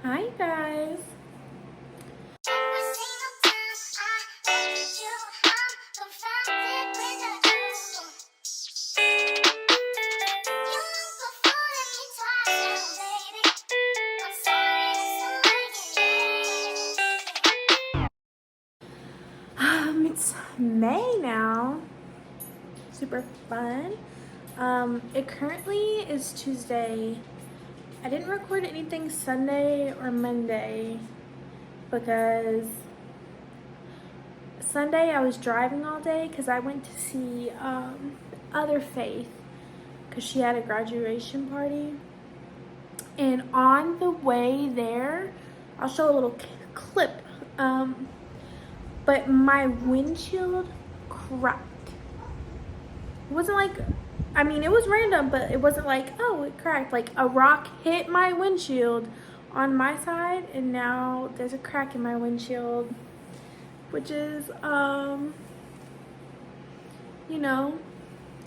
Hi guys. It's May now. Super fun. It currently is Tuesday. I didn't record anything Sunday or Monday because Sunday I was driving all day because I went to see Other Faith because she had a graduation party. And on the way there, I'll show a little clip. But my windshield cracked. It wasn't like, it was random, but it wasn't like, oh, it cracked. Like a rock hit my windshield on my side, and now there's a crack in my windshield, which is, a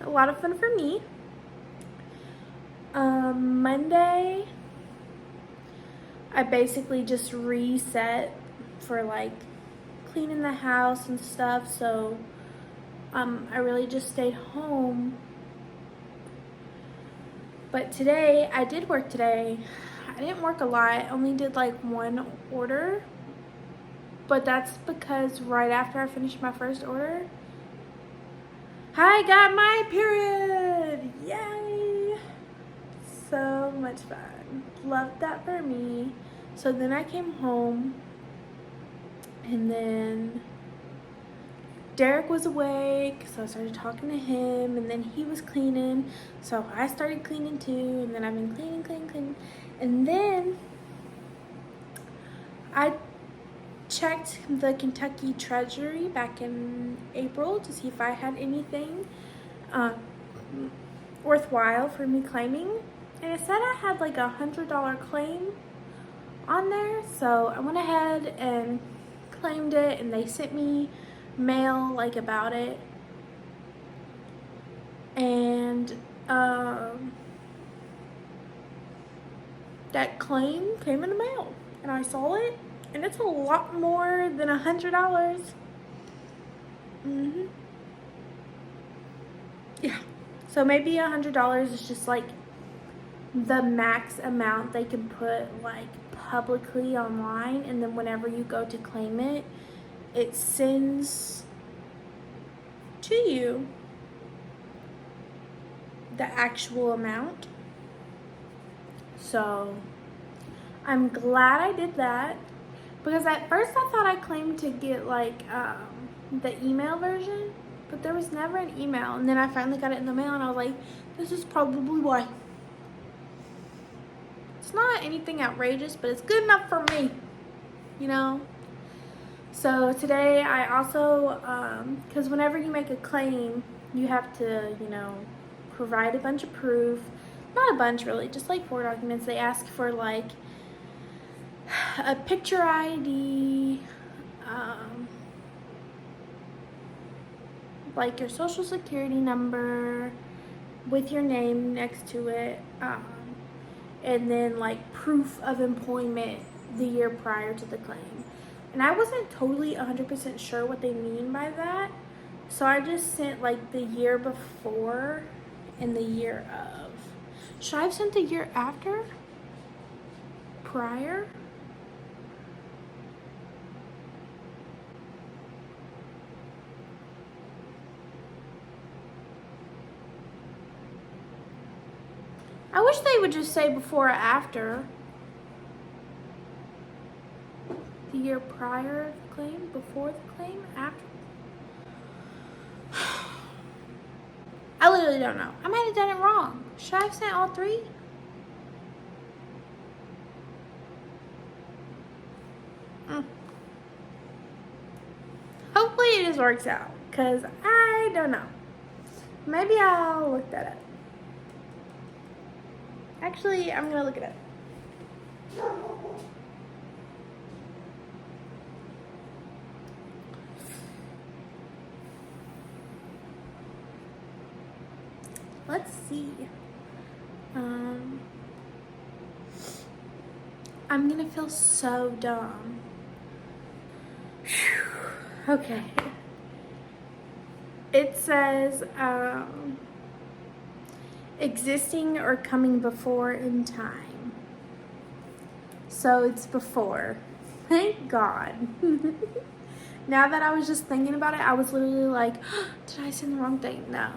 lot of fun for me. Monday, I basically just reset for like cleaning the house and stuff, so I really just stayed home. But today, I did work today. I didn't work a lot. I only did like one order. But that's because right after I finished my first order, I got my period. Yay! So much fun. Loved that for me. So then I came home, and then Derek was awake, so I started talking to him, and then he was cleaning, so I started cleaning too, and then I've been cleaning, and then I checked the Kentucky Treasury back in April to see if I had anything worthwhile for me claiming, and it said I had like $100 claim on there, so I went ahead and claimed it, and they sent me mail like about it, and that claim came in the mail, and I saw it, and it's a lot more than $100. Yeah, so maybe $100 is just like the max amount they can put like publicly online, and then whenever you go to claim it, it sends to you the actual amount. So I'm glad I did that, because at first I thought I claimed to get like the email version, but there was never an email, and then I finally got it in the mail, and I was like, this is probably why. It's not anything outrageous, but it's good enough for me, you know. So today I also, because whenever you make a claim, you have to, provide a bunch of proof. Not a bunch really, just like 4 documents. They ask for like a picture ID, like your social security number with your name next to it, and then like proof of employment the year prior to the claim. And I wasn't totally 100% sure what they mean by that, so I just sent like the year before and the year of. Should I have sent the year after? Prior? I wish they would just say before or after. The year prior of the claim, before the claim, after. I literally don't know. I might have done it wrong. Should I have sent all 3? Hopefully it just works out, because I don't know. Maybe I'll look that up. Actually, I'm gonna look it up. Let's see. I'm gonna feel so dumb. Whew. Okay. It says existing or coming before in time. So it's before. Thank God. Now that I was just thinking about it, I was literally like, did I send the wrong thing? No.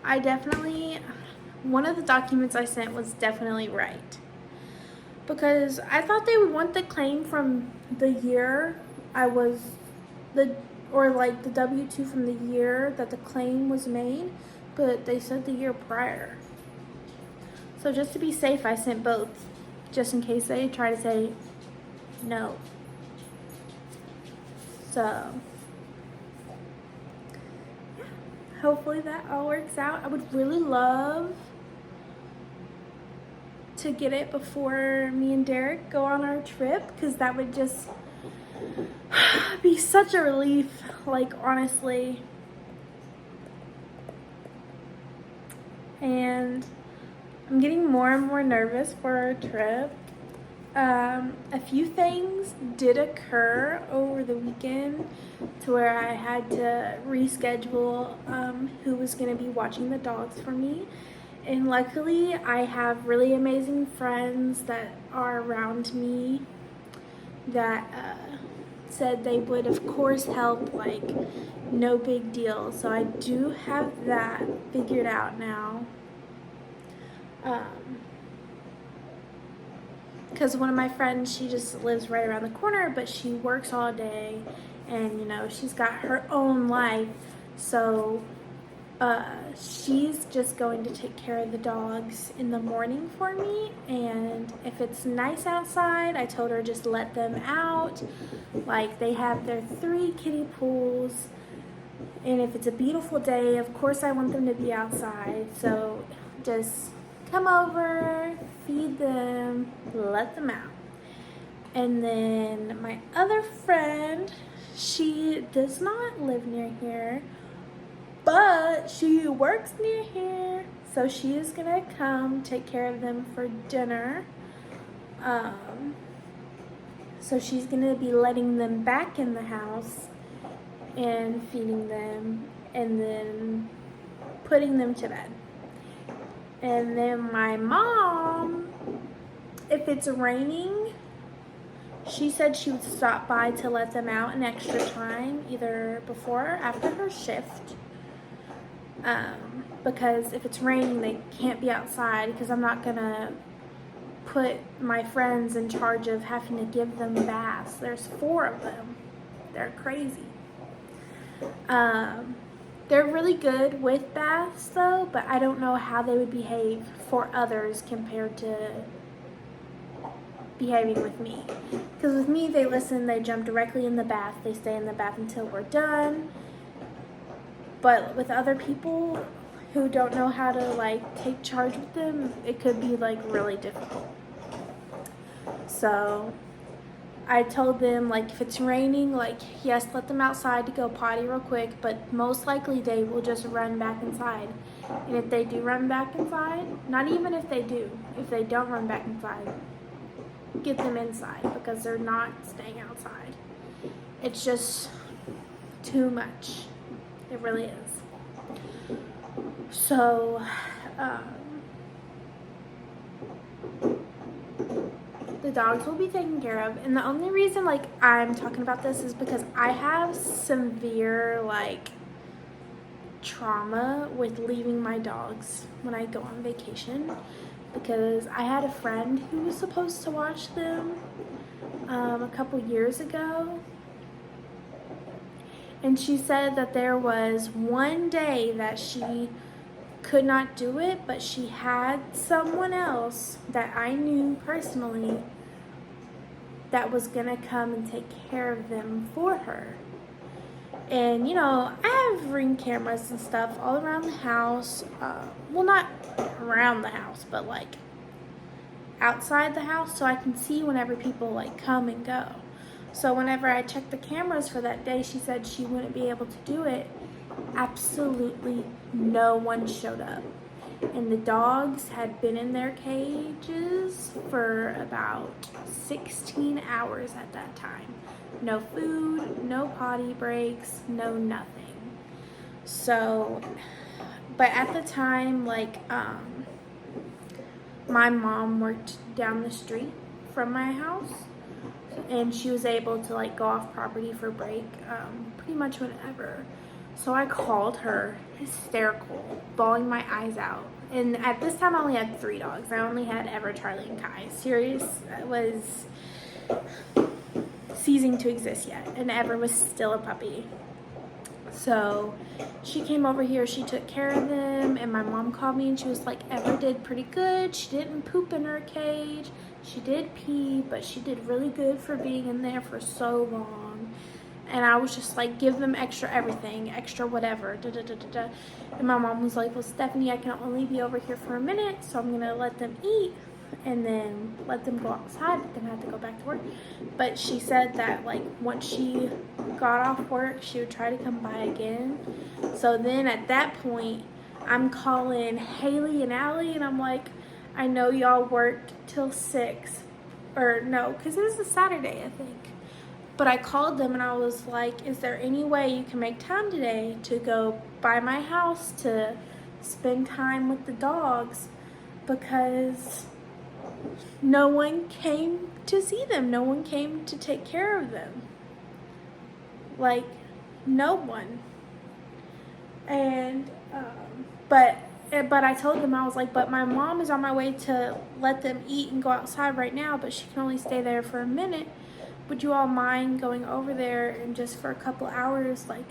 I definitely, one of the documents I sent was definitely right. Because I thought they would want the claim from the year I was, or like the W-2 from the year that the claim was made, but they said the year prior. So just to be safe, I sent both, just in case they try to say no. So, yeah, hopefully that all works out. I would really love to get it before me and Derek go on our trip, because that would just be such a relief, like, honestly. And I'm getting more and more nervous for our trip. A few things did occur over the weekend to where I had to reschedule who was going to be watching the dogs for me. And luckily, I have really amazing friends that are around me that said they would, of course, help, like, no big deal. So I do have that figured out now. Because one of my friends, she just lives right around the corner, but she works all day, and, you know, she's got her own life. So she's just going to take care of the dogs in the morning for me, and if it's nice outside, I told her just let them out. Like, they have their 3 kiddie pools, and if it's a beautiful day, of course I want them to be outside. So just come over, feed them, let them out. And then my other friend, she does not live near here, but she works near here, so she is gonna come take care of them for dinner. So she's gonna be letting them back in the house and feeding them and then putting them to bed. And then my mom, if it's raining, she said she would stop by to let them out an extra time, either before or after her shift. Because if it's raining, they can't be outside, because I'm not gonna put my friends in charge of having to give them baths. There's 4 of them. They're crazy. They're really good with baths though, but I don't know how they would behave for others compared to behaving with me. Because with me, they listen, they jump directly in the bath, they stay in the bath until we're done. But with other people who don't know how to, like, take charge with them, it could be, like, really difficult. So I told them, like, if it's raining, like, yes, let them outside to go potty real quick, but most likely they will just run back inside. And if they do run back inside, not even if they do, if they don't run back inside, get them inside, because they're not staying outside. It's just too much. It really is. So, the dogs will be taken care of. And the only reason, like, I'm talking about this is because I have severe, like, trauma with leaving my dogs when I go on vacation. Because I had a friend who was supposed to watch them a couple years ago. And she said that there was one day that she could not do it, but she had someone else that I knew personally that was gonna come and take care of them for her. And, you know, I have Ring cameras and stuff all around the house. Well, not around the house, but, like, outside the house, so I can see whenever people, like, come and go. So whenever I checked the cameras for that day, she said she wouldn't be able to do it. Absolutely no one showed up. and the dogs had been in their cages for about 16 hours at that time. No food, no potty breaks, no nothing. So, but at the time, like, my mom worked down the street from my house, and she was able to like go off property for break pretty much whenever. So I called her, hysterical, bawling my eyes out. And at this time, I only had 3 dogs. I only had Ever, Charlie, and Kai. Sirius was ceasing to exist yet, and Ever was still a puppy. So she came over here, she took care of them, and my mom called me and she was like, Ever did pretty good. She didn't poop in her cage. She did pee, but she did really good for being in there for so long. And I was just like, give them extra everything, extra whatever, da da da da da. And my mom was like, well, Stephanie, I can only be over here for a minute, so I'm gonna let them eat and then let them go outside, but then I have to go back to work. But she said that like once she got off work, she would try to come by again. So then at that point, I'm calling Haley and Allie, and I'm like, I know y'all worked till 6, or no, because it was a Saturday, I think. But I called them and I was like, is there any way you can make time today to go by my house to spend time with the dogs? Because no one came to see them. No one came to take care of them. Like, no one. And, but I told them, I was like, but my mom is on my way to let them eat and go outside right now, but she can only stay there for a minute. Would you all mind going over there and just for a couple hours, like,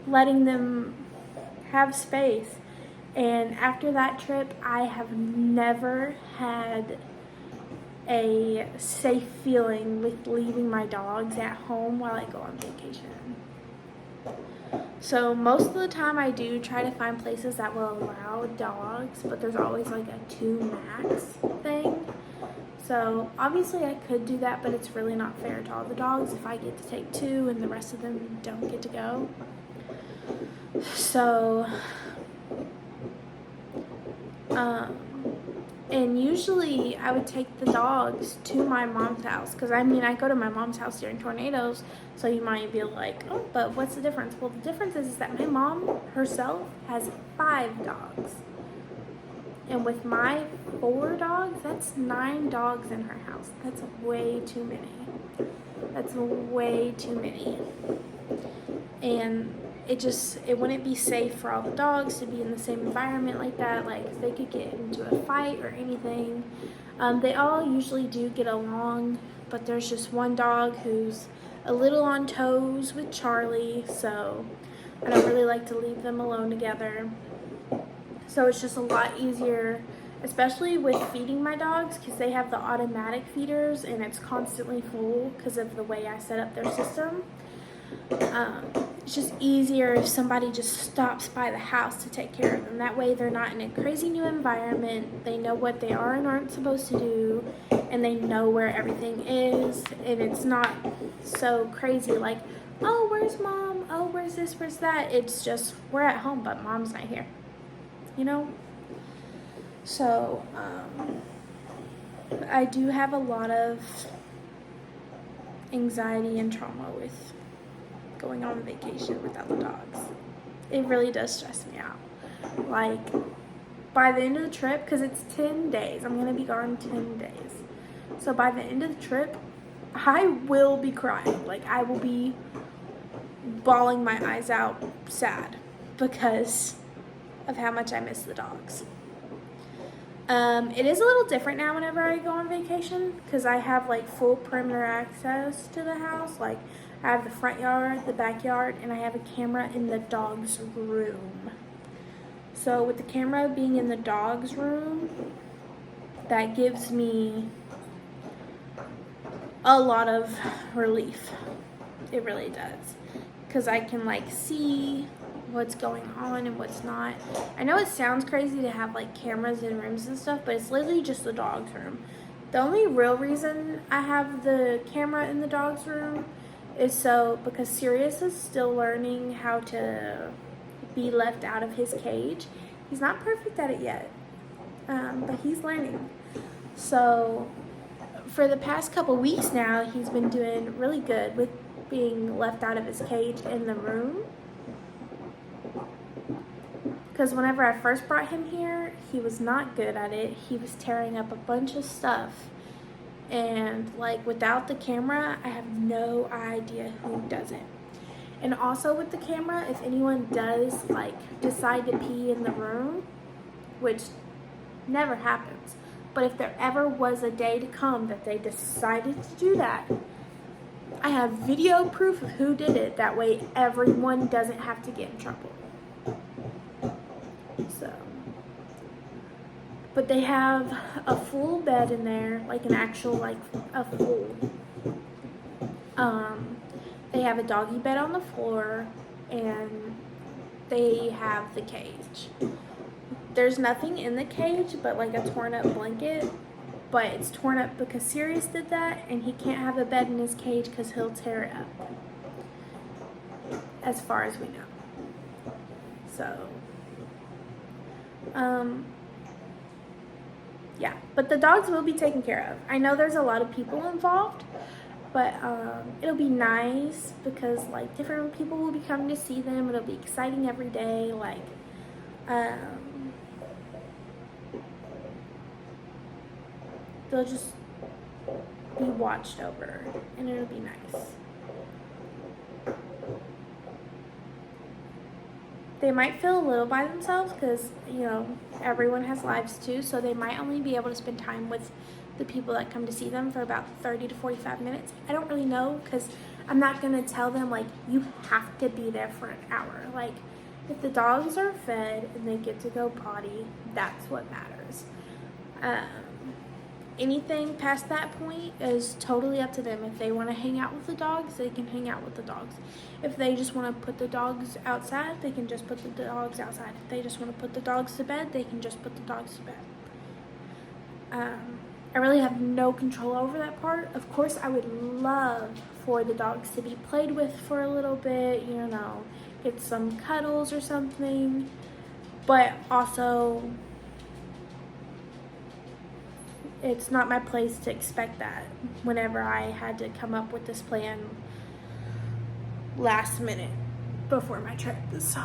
letting them have space? And after that trip, I have never had a safe feeling with leaving my dogs at home while I go on vacation. So most of the time I do try to find places that will allow dogs, but there's always like a 2 max thing. So obviously I could do that, but it's really not fair to all the dogs if I get to take 2 and the rest of them don't get to go. So, and usually I would take the dogs to my mom's house, because I mean, I go to my mom's house during tornadoes, so you might be like, oh, but what's the difference? Well, the difference is that my mom herself has 5 dogs. And with my 4 dogs, that's 9 dogs in her house. That's way too many. That's way too many. And it wouldn't be safe for all the dogs to be in the same environment like that. Like, they could get into a fight or anything. They all usually do get along, but there's just one dog who's a little on toes with Charlie, so I don't really like to leave them alone together. So it's just a lot easier, especially with feeding my dogs, because they have the automatic feeders and it's constantly full because of the way I set up their system. It's just easier if somebody just stops by the house to take care of them. That way they're not in a crazy new environment. They know what they are and aren't supposed to do, and they know where everything is, and it's not so crazy like, oh, where's mom? Oh, where's this? Where's that? It's just, we're at home, but mom's not here. You know? So, I do have a lot of anxiety and trauma with going on vacation without the dogs. It really does stress me out. Like, by the end of the trip, because it's 10 days, I'm going to be gone 10 days. So by the end of the trip, I will be crying. Like, I will be bawling my eyes out sad because of how much I miss the dogs. It is a little different now whenever I go on vacation, because I have like full perimeter access to the house. Like, I have the front yard, the backyard, and I have a camera in the dog's room. So with the camera being in the dog's room, that gives me a lot of relief. It really does. Because I can like see what's going on and what's not. I know it sounds crazy to have like cameras in rooms and stuff, but it's literally just the dog's room. The only real reason I have the camera in the dog's room is so because Sirius is still learning how to be left out of his cage, He's not perfect at it yet, but he's learning. So for the past couple weeks now, he's been doing really good with being left out of his cage in the room. Because whenever I first brought him here, he was not good at it. He was tearing up a bunch of stuff. And like without the camera, I have no idea who does it. And also with the camera, if anyone does like decide to pee in the room, which never happens, but if there ever was a day to come that they decided to do that, I have video proof of who did it. That way everyone doesn't have to get in trouble. So, but they have a full bed in there, like an actual, like a full, they have a doggy bed on the floor, and they have the cage. There's nothing in the cage but like a torn up blanket, but it's torn up because Sirius did that, and he can't have a bed in his cage because he'll tear it up, as far as we know. So, yeah, but the dogs will be taken care of. I know there's a lot of people involved, but it'll be nice because like different people will be coming to see them. It'll be exciting every day. Like, they'll just be watched over, and it'll be nice. They might feel a little by themselves because, you know, everyone has lives too, so they might only be able to spend time with the people that come to see them for about 30 to 45 minutes. I don't really know because I'm not going to tell them, like, you have to be there for an hour. Like, if the dogs are fed and they get to go potty, that's what matters. Anything past that point is totally up to them. If they want to hang out with the dogs, they can hang out with the dogs. If they just want to put the dogs outside, they can just put the dogs outside. If they just want to put the dogs to bed, they can just put the dogs to bed. I really have no control over that part. Of course, I would love for the dogs to be played with for a little bit, you know, get some cuddles or something, but also it's not my place to expect that whenever I had to come up with this plan last minute before my trip. So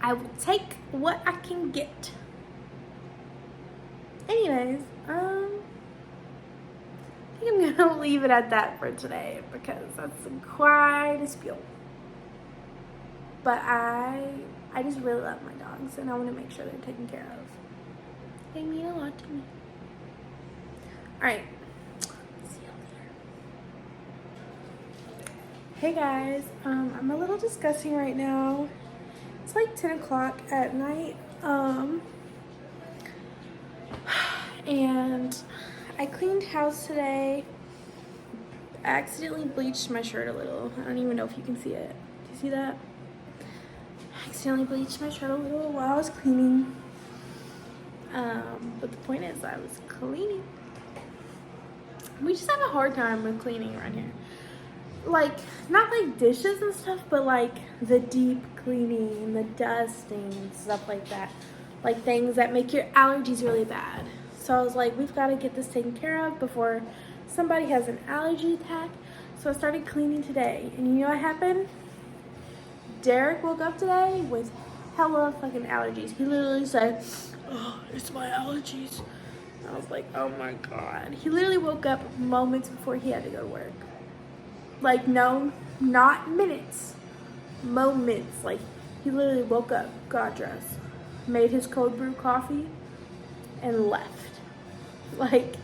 I will take what I can get. Anyways, I think I'm gonna leave it at that for today because that's quite a spiel. But I just really love my dogs, and I want to make sure they're taken care of. They mean a lot to me. Alright. See you later. Hey guys. I'm a little disgusting right now. It's like 10 o'clock at night. And I cleaned house today. I accidentally bleached my shirt a little. I don't even know if you can see it. Do you see that? I accidentally bleached my shirt a little while I was cleaning. But the point is, I was cleaning. We just have a hard time with cleaning around here. Like, not like dishes and stuff, but like the deep cleaning, the dusting, and stuff like that. Like things that make your allergies really bad. So I was like, we've got to get this taken care of before somebody has an allergy attack. So I started cleaning today. And you know what happened? Derek woke up today with hella fucking allergies. He literally said, "Oh, it's my allergies." I was like, oh my god. He literally woke up moments before he had to go to work. Like, no, not minutes. Moments. Like, he literally woke up, got dressed, made his cold brew coffee, and left. Like,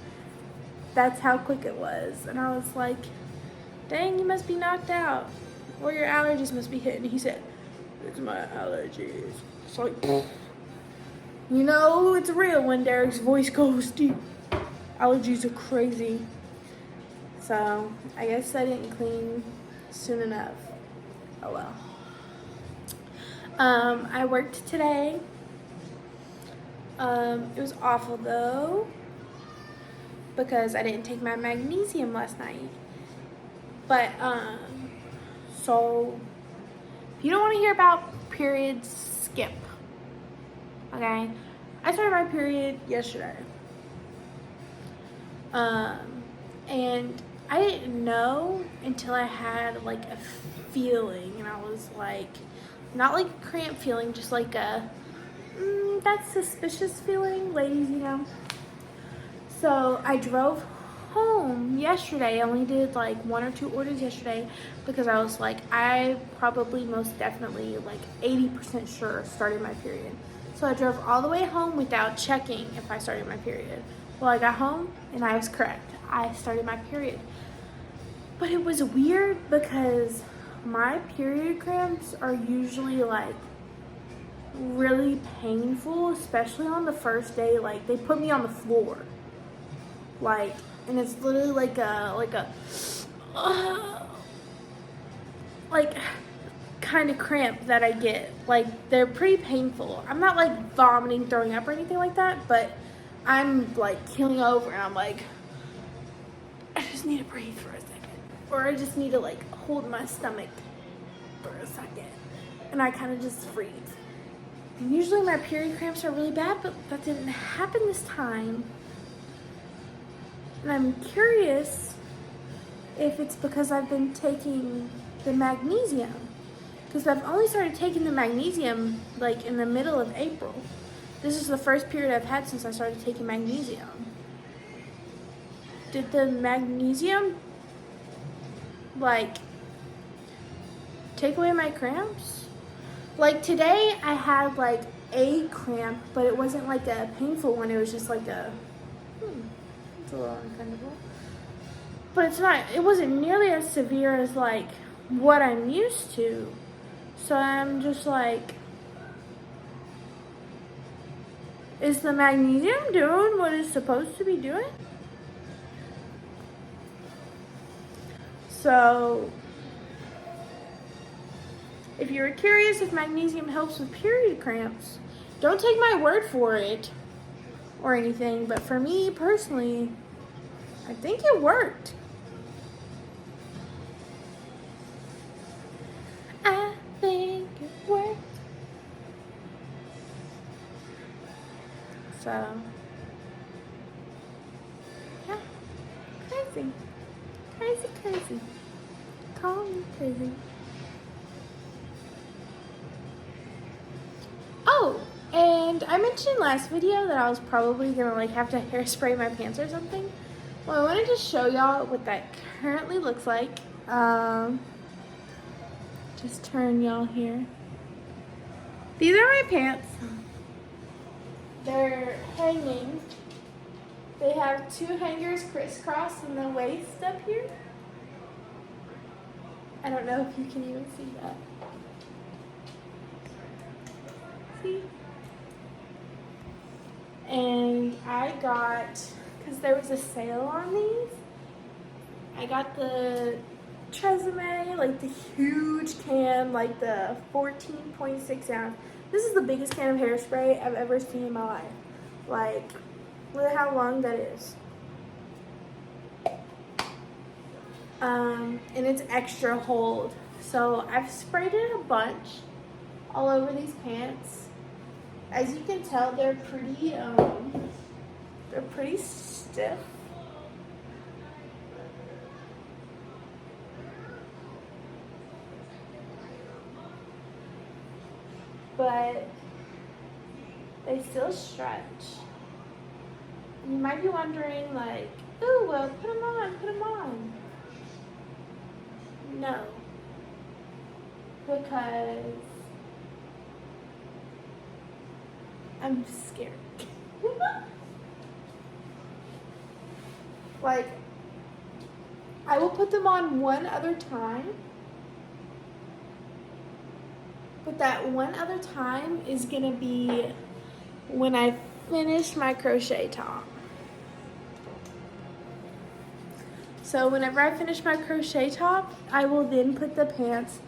that's how quick it was. And I was like, dang, you must be knocked out. Or your allergies must be hitting. He said, it's my allergies. It's like, you know, it's real when Derek's voice goes deep. Allergies are crazy. So, I guess I didn't clean soon enough. Oh well. I worked today. It was awful though, because I didn't take my magnesium last night. But, so, if you don't want to hear about periods, skip. Okay, I started my period yesterday. And I didn't know until I had like a feeling, and I was like, not like a cramp feeling, just like a that's suspicious feeling, ladies, you know. So I drove home yesterday. I only did like 1 or 2 orders yesterday because I was like, I probably most definitely like 80% sure started my period. So I drove all the way home without checking if I started my period. Well, I got home and I was correct. I started my period. But it was weird because my period cramps are usually like really painful, especially on the first day. Like they put me on the floor. Like, and it's literally like a like kind of cramp that I get. Like they're pretty painful. I'm not like vomiting, throwing up or anything like that, but I'm like keeling over and I'm like, I just need to breathe for a second. Or I just need to like hold my stomach for a second. And I kind of just freeze. And usually my period cramps are really bad, but that didn't happen this time. And I'm curious if it's because I've been taking the magnesium. Because I've only started taking the magnesium like in the middle of April. This is the first period I've had since I started taking magnesium. Did the magnesium like take away my cramps? Like today I had like a cramp, but it wasn't like a painful one. It was just like it's a little uncomfortable. But it wasn't nearly as severe as like what I'm used to. So I'm just like, is the magnesium doing what it's supposed to be doing? So if you're curious if magnesium helps with period cramps, don't take my word for it or anything, but for me personally, I think it worked. I think it worked. So, yeah, crazy. Crazy, crazy. Call me crazy. Oh, and I mentioned last video that I was probably gonna like have to hairspray my pants or something. Well, I wanted to show y'all what that currently looks like. Just turn y'all here. These are my pants. They're hanging. They have 2 hangers crisscross in the waist up here. I don't know if you can even see that. See? And I got, because there was a sale on these, I got the Tresemme, like the huge can, like the 14.6 ounce. This is the biggest can of hairspray I've ever seen in my life. Like, look at how long that is. And it's extra hold. So I've sprayed it a bunch all over these pants. As you can tell, they're pretty stiff. But they still stretch. And you might be wondering, like, ooh, well, put them on. No. Because I'm scared. Like, I will put them on one other time. But that one other time is gonna be when I finish my crochet top. So whenever I finish my crochet top, I will then put the pants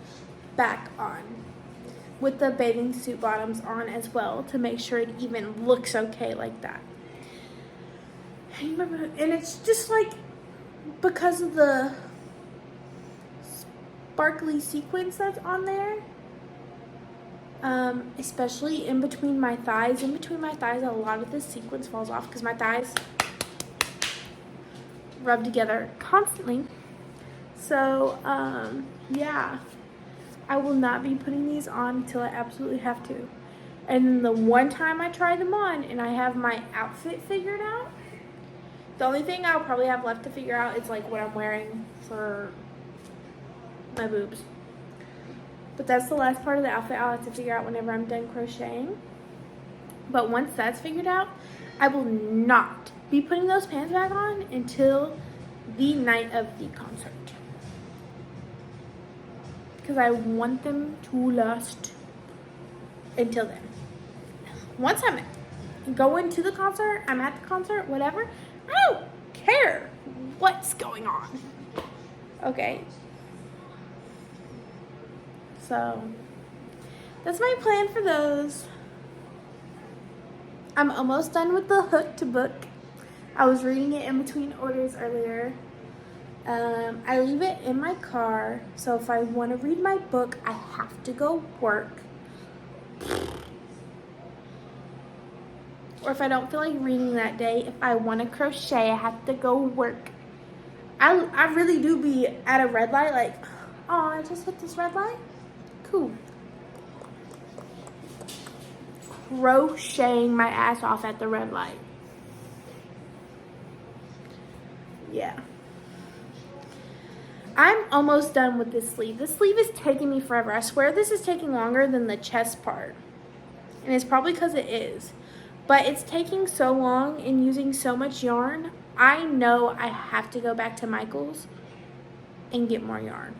back on with the bathing suit bottoms on as well to make sure it even looks okay like that. And it's just like, because of the sparkly sequins that's on there, especially in between my thighs. In between my thighs, a lot of the sequins falls off because my thighs rub together constantly. So, yeah, I will not be putting these on until I absolutely have to. And then the one time I try them on and I have my outfit figured out, the only thing I'll probably have left to figure out is like what I'm wearing for my boobs. But that's the last part of the outfit I'll have to figure out whenever I'm done crocheting. But once that's figured out, I will not be putting those pants back on until the night of the concert. Because I want them to last until then. Once I'm going to the concert, I'm at the concert, whatever, I don't care what's going on. Okay. So, that's my plan for those. I'm almost done with the Hooked book. I was reading it in between orders earlier. I leave it in my car, so if I want to read my book, I have to go work. Or if I don't feel like reading that day, if I want to crochet, I have to go work. I really do be at a red light like, oh, I just hit this red light? Cool. Crocheting my ass off at the red light. Yeah. I'm almost done with this sleeve. This sleeve is taking me forever. I swear this is taking longer than the chest part. And it's probably because it is. But it's taking so long and using so much yarn. I know I have to go back to Michael's and get more yarn.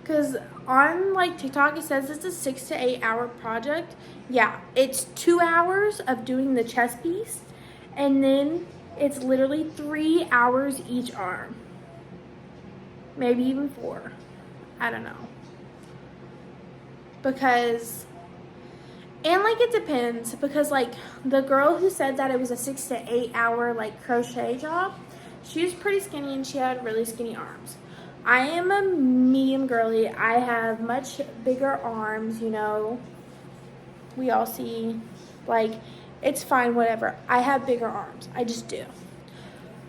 Because on like TikTok it says it's a 6 to 8 hour project. Yeah, it's 2 hours of doing the chest piece. And then it's literally 3 hours each arm. Maybe even 4. I don't know. Because, and like it depends, because like the girl who said that it was a 6 to 8 hour like crochet job, she was pretty skinny and she had really skinny arms. I am a medium girly. I have much bigger arms, you know. We all see, like, it's fine, whatever. I have bigger arms. I just do.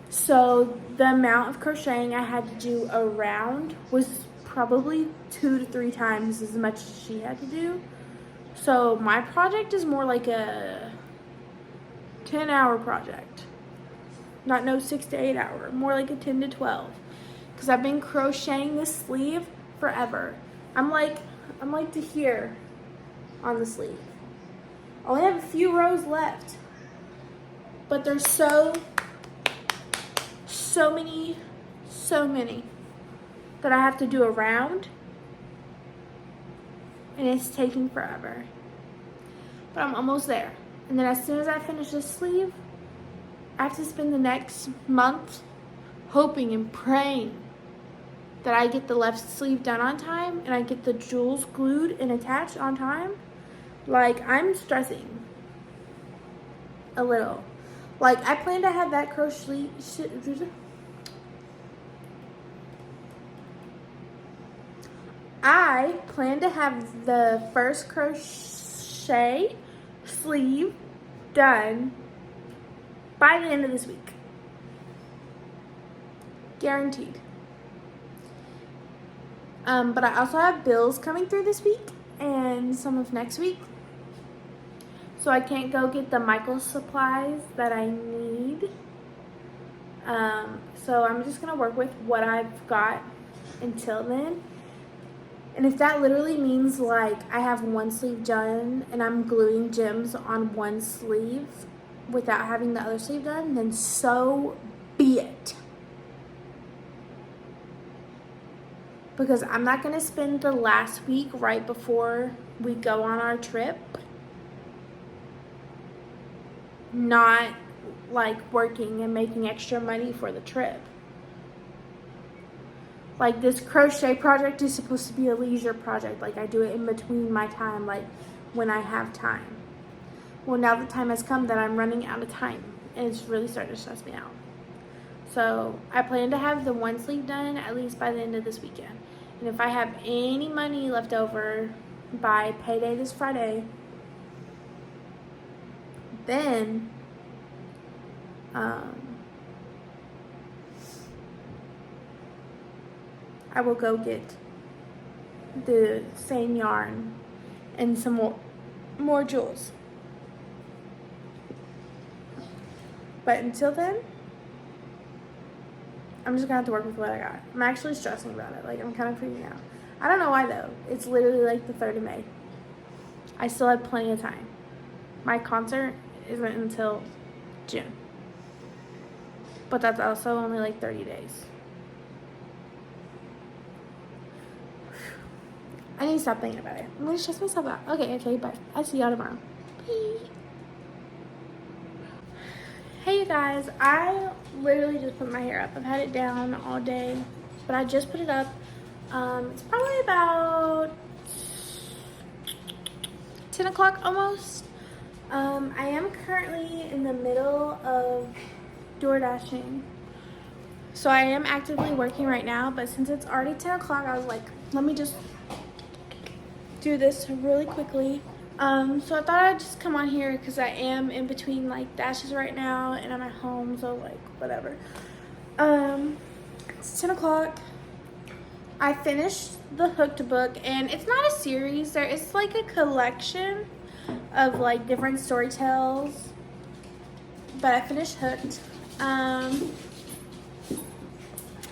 So the amount of crocheting I had to do around was probably 2 to 3 times as much as she had to do. So my project is more like a 10-hour project. Not no 6 to 8 hour. More like a 10 to 12. Because I've been crocheting this sleeve forever. I'm like to here on the sleeve. I only have a few rows left. But there's so many that I have to do around. And it's taking forever. But I'm almost there. And then as soon as I finish this sleeve, I have to spend the next month hoping and praying that I get the left sleeve done on time and I get the jewels glued and attached on time. Like, I'm stressing a little. Like, I plan to have that crochet. I plan to have the first crochet sleeve done by the end of this week. Guaranteed. But I also have bills coming through this week and some of next week. So I can't go get the Michael's supplies that I need. So I'm just going to work with what I've got until then. And if that literally means like I have one sleeve done and I'm gluing gems on one sleeve without having the other sleeve done, then so be it. Because I'm not going to spend the last week right before we go on our trip not like working and making extra money for the trip. Like, this crochet project is supposed to be a leisure project. Like, I do it in between my time, like when I have time. Well, now the time has come that I'm running out of time and it's really starting to stress me out. So I plan to have the one sleeve done at least by the end of this weekend. And if I have any money left over by payday this Friday, then I will go get the same yarn and some more jewels. But until then, I'm just gonna have to work with what I got. I'm actually stressing about it. Like, I'm kind of freaking out. I don't know why though. It's literally like the 3rd of May. I still have plenty of time. My concert isn't until June. But that's also only like 30 days. I need to stop thinking about it. I'm gonna stress myself out. Okay, bye. I'll see y'all tomorrow. Bye. Hey you guys, I literally just put my hair up. I've had it down all day, but I just put it up. It's probably about 10 o'clock almost. I am currently in the middle of door dashing. So I am actively working right now, but since it's already 10 o'clock, I was like, let me just do this really quickly. So I thought I'd just come on here because I am in between like dashes right now and I'm at home, so like whatever. It's 10 o'clock. I finished the Hooked book, and it's not a series. It's like a collection of like different story tales, but I finished Hooked.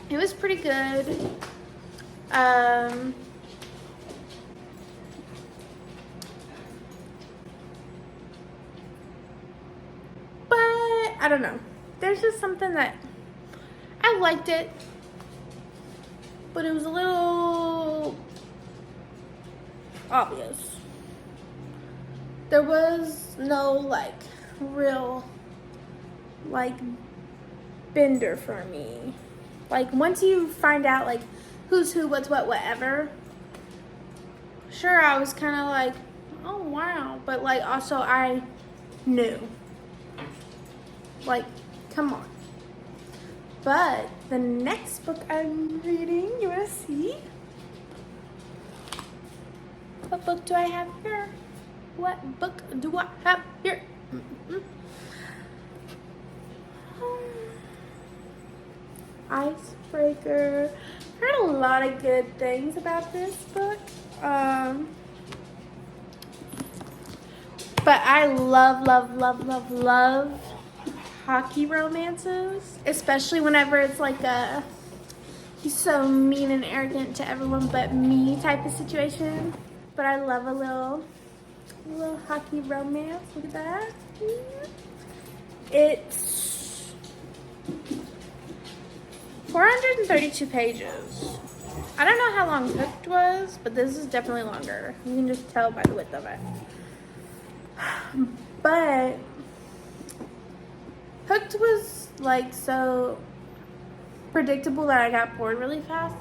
It was pretty good. I don't know. There's just something that I liked it, but it was a little obvious. There was no like real like bender for me. Like once you find out like who's who, what's what, whatever. Sure, I was kind of like, oh wow, but like also I knew. Like, come on. But the next book I'm reading, you wanna see? What book do I have here? What book do I have here? Icebreaker. Heard a lot of good things about this book. But I love hockey romances, especially whenever it's like a he's so mean and arrogant to everyone but me type of situation. But I love a little hockey romance. Look at that. It's 432 pages. I don't know how long Hooked was, but this is definitely longer. You can just tell by the width of it. But Hooked was like so predictable that I got bored really fast.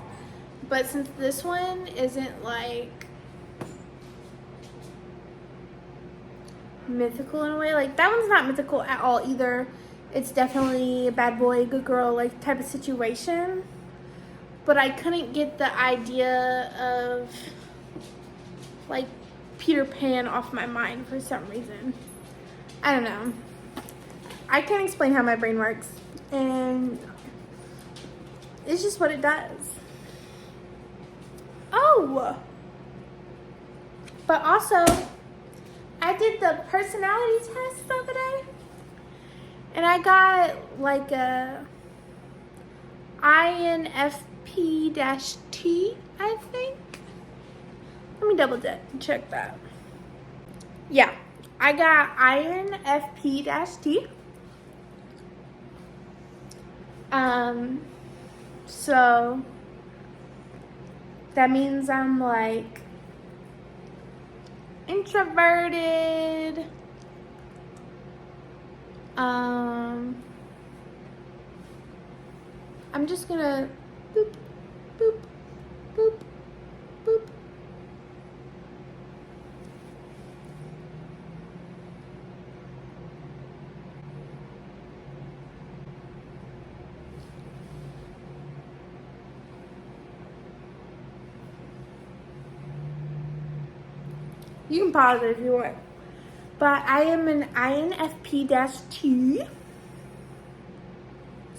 But since this one isn't like mythical in a way, like that one's not mythical at all either. It's definitely a bad boy, good girl like type of situation. But I couldn't get the idea of like Peter Pan off my mind for some reason. I don't know. I can't explain how my brain works, and it's just what it does. Oh! But also, I did the personality test the other day, and I got like a INFP-T, I think. Let me double check that. Yeah, I got INFP-T. So that means I'm like introverted. I'm just gonna boop, boop, boop, boop. You can pause it if you want. But I am an INFP-T.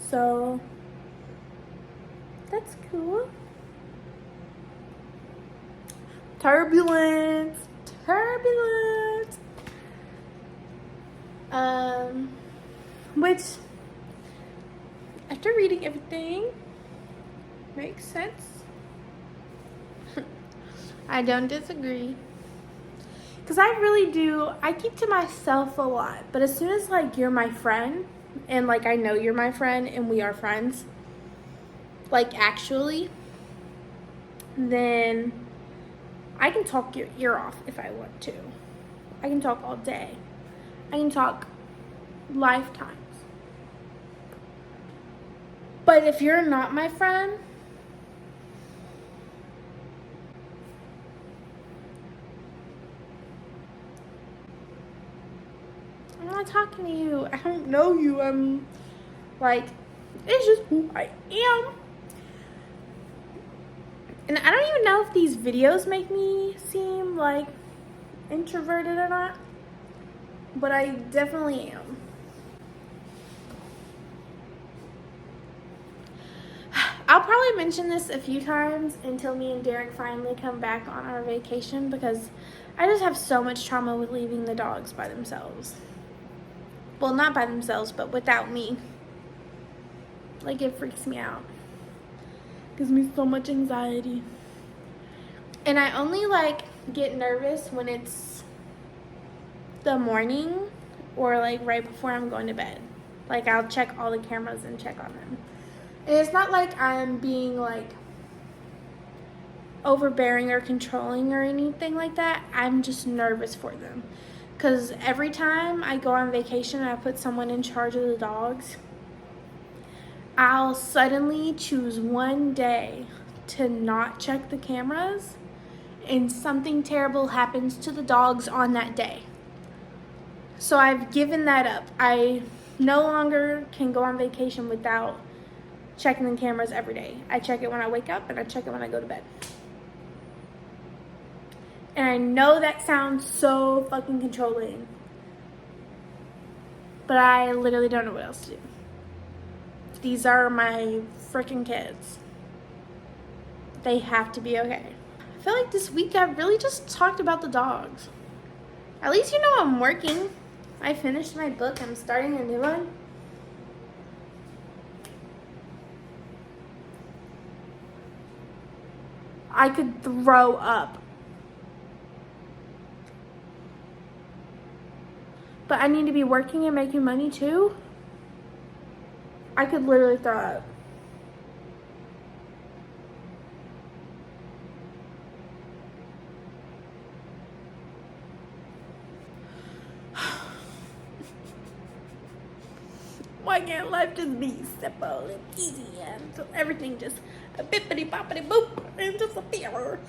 So that's cool. Turbulence. Which, after reading everything, makes sense. I don't disagree. Because I really do, I keep to myself a lot. But as soon as, like, you're my friend, and, like, I know you're my friend, and we are friends, like, actually, then I can talk your ear off if I want to. I can talk all day. I can talk lifetimes. But if you're not my friend, I'm not talking to you. I don't know you. I'm like, it's just who I am. And I don't even know if these videos make me seem like introverted or not, but I definitely am. I'll probably mention this a few times until me and Derek finally come back on our vacation, because I just have so much trauma with leaving the dogs by themselves. Well, not by themselves, but without me. Like, it freaks me out. Gives me so much anxiety. And I only, like, get nervous when it's the morning or, like, right before I'm going to bed. Like, I'll check all the cameras and check on them. And it's not like I'm being, like, overbearing or controlling or anything like that. I'm just nervous for them. Because every time I go on vacation and I put someone in charge of the dogs, I'll suddenly choose one day to not check the cameras, and something terrible happens to the dogs on that day. So I've given that up. I no longer can go on vacation without checking the cameras every day. I check it when I wake up, and I check it when I go to bed. And I know that sounds so fucking controlling, but I literally don't know what else to do. These are my freaking kids. They have to be okay. I feel like this week I've really just talked about the dogs. At least you know I'm working. I finished my book. I'm starting a new one. I could throw up. But I need to be working and making money too. I could literally throw up. Why can't life just be simple and easy and so everything just a bippity boppity boop and disappear?